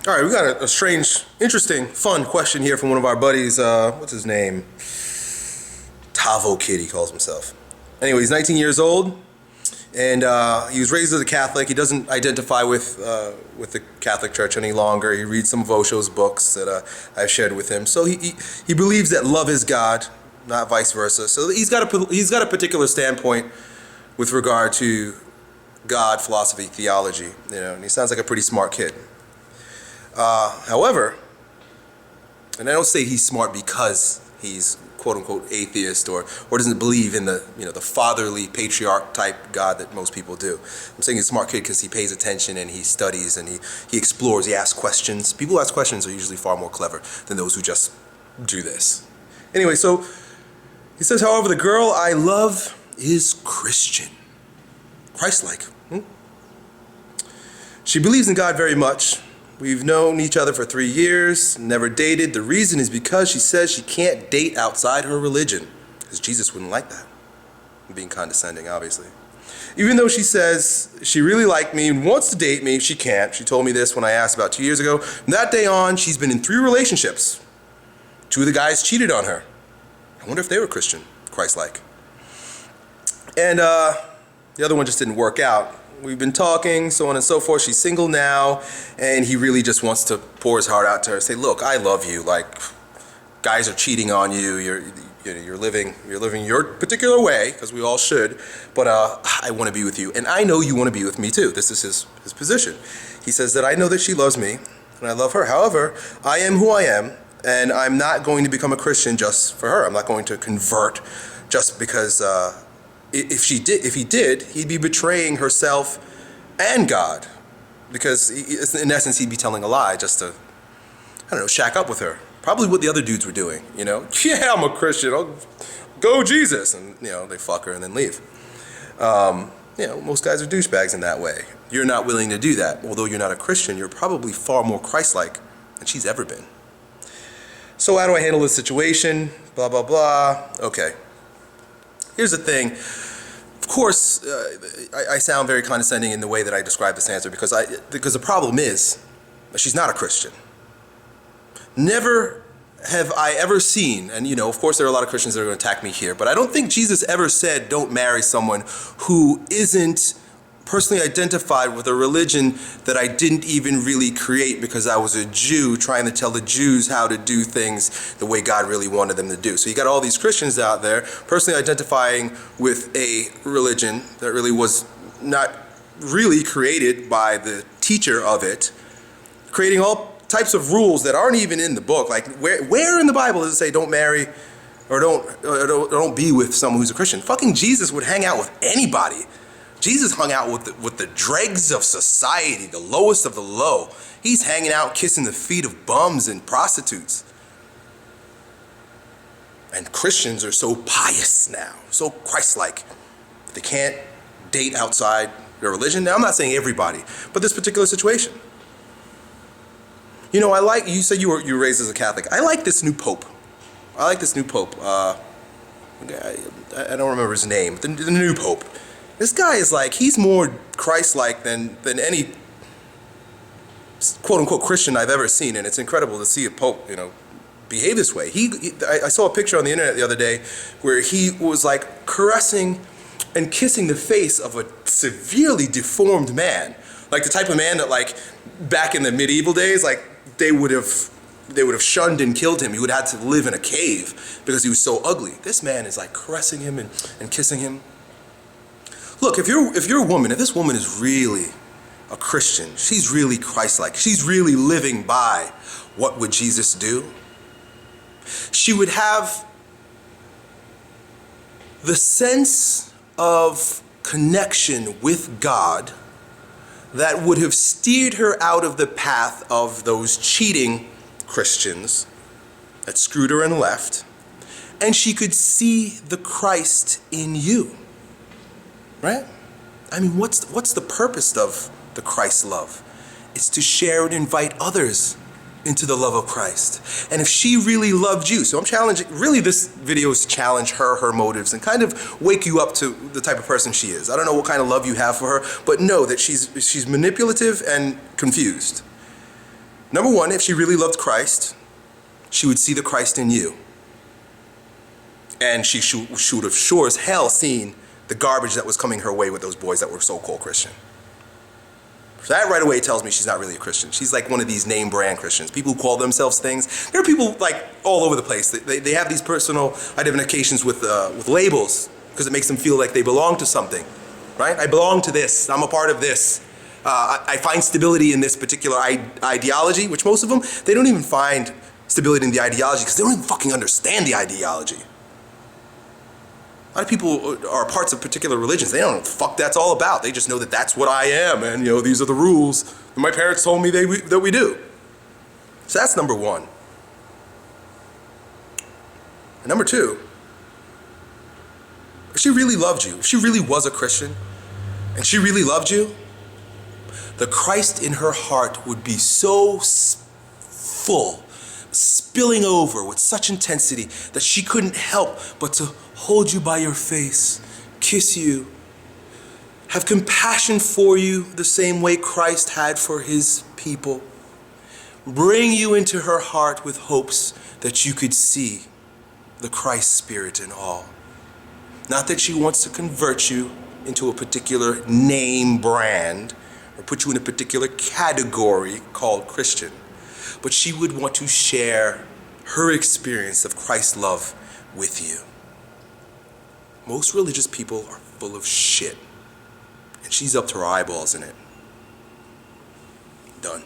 All right, we got a strange, interesting, fun question here from one of our buddies. What's his name? Tavo Kid, he calls himself. Anyway, he's 19 years old, and he was raised as a Catholic. He doesn't identify with the Catholic Church any longer. He reads some of Osho's books that I've shared with him. So he believes that love is God, not vice versa. So he's got a particular standpoint with regard to God, philosophy, theology. And he sounds like a pretty smart kid. However, and I don't say he's smart because he's quote unquote atheist or doesn't believe in the the fatherly patriarch type God that most people do. I'm saying he's a smart kid because he pays attention and he studies and he explores, he asks questions. People who ask questions are usually far more clever than those who just do this. Anyway, so he says, however, the girl I love is Christian, Christ-like. She believes in God very much. We've known each other for 3 years, never dated. The reason is because she says she can't date outside her religion, because Jesus wouldn't like that. I'm being condescending, obviously. Even though she says she really liked me and wants to date me, she can't. She told me this when I asked about 2 years ago. From that day on, she's been in 3 relationships. 2 of the guys cheated on her. I wonder if they were Christian, Christ-like. And the other one just didn't work out. We've been talking, so on and so forth. She's single now, and he really just wants to pour his heart out to her. Say, look, I love you. Like, guys are cheating on you. You're living your particular way, because we all should. But I want to be with you, and I know you want to be with me too. This is his position. He says that I know that she loves me, and I love her. However, I am who I am, and I'm not going to become a Christian just for her. I'm not going to convert just because. If he did, he'd be betraying herself and God, because in essence he'd be telling a lie just to, shack up with her. Probably what the other dudes were doing. Yeah, I'm a Christian. I'll go Jesus, and they fuck her and then leave. Most guys are douchebags in that way. You're not willing to do that. Although you're not a Christian, you're probably far more Christ-like than she's ever been. So how do I handle this situation? Blah blah blah. Okay. Here's the thing. Of course, I sound very condescending in the way that I describe this answer because the problem is she's not a Christian. Never have I ever seen, and of course there are a lot of Christians that are going to attack me here, but I don't think Jesus ever said don't marry someone who isn't personally identified with a religion that I didn't even really create because I was a Jew trying to tell the Jews how to do things the way God really wanted them to do. So you got all these Christians out there personally identifying with a religion that really was not really created by the teacher of it, creating all types of rules that aren't even in the book. Like where in the Bible does it say don't marry or don't be with someone who's a Christian? Fucking Jesus would hang out with anybody. Jesus hung out with the dregs of society, the lowest of the low. He's hanging out, kissing the feet of bums and prostitutes. And Christians are so pious now, so Christ-like. They can't date outside their religion. Now, I'm not saying everybody, but this particular situation. You said you were raised as a Catholic. I like this new pope. I don't remember his name. The new pope. This guy is he's more Christ-like than any quote-unquote Christian I've ever seen, and it's incredible to see a pope, behave this way. I saw a picture on the internet the other day where he was caressing and kissing the face of a severely deformed man, like the type of man that back in the medieval days, they would have shunned and killed him. He would have had to live in a cave because he was so ugly. This man is caressing him and kissing him. Look, if you're a woman, if this woman is really a Christian, she's really Christ-like, she's really living by what would Jesus do, she would have the sense of connection with God that would have steered her out of the path of those cheating Christians that screwed her and left, and she could see the Christ in you. Right? I mean, what's the purpose of the Christ love? It's to share and invite others into the love of Christ. And if she really loved you, so I'm challenging, really this video is to challenge her motives, and kind of wake you up to the type of person she is. I don't know what kind of love you have for her, but know that she's manipulative and confused. Number one, if she really loved Christ, she would see the Christ in you. And she should have sure as hell seen the garbage that was coming her way with those boys that were so-called Christian. So that right away tells me she's not really a Christian. She's like one of these name brand Christians, people who call themselves things. There are people like all over the place. They have these personal identifications with labels because it makes them feel like they belong to something, right? I belong to this. I'm a part of this. I find stability in this particular ideology, which most of them, they don't even find stability in the ideology because they don't even fucking understand the ideology. A lot of people are parts of particular religions. They don't know what the fuck that's all about. They just know that that's what I am, and these are the rules that my parents told me that we do. So that's number one. And number two, if she really loved you, if she really was a Christian, and she really loved you, the Christ in her heart would be so full, spilling over with such intensity that she couldn't help but to hold you by your face, kiss you, have compassion for you the same way Christ had for his people, bring you into her heart with hopes that you could see the Christ spirit in all. Not that she wants to convert you into a particular name brand or put you in a particular category called Christian, but she would want to share her experience of Christ's love with you. Most religious people are full of shit, and she's up to her eyeballs in it. Done.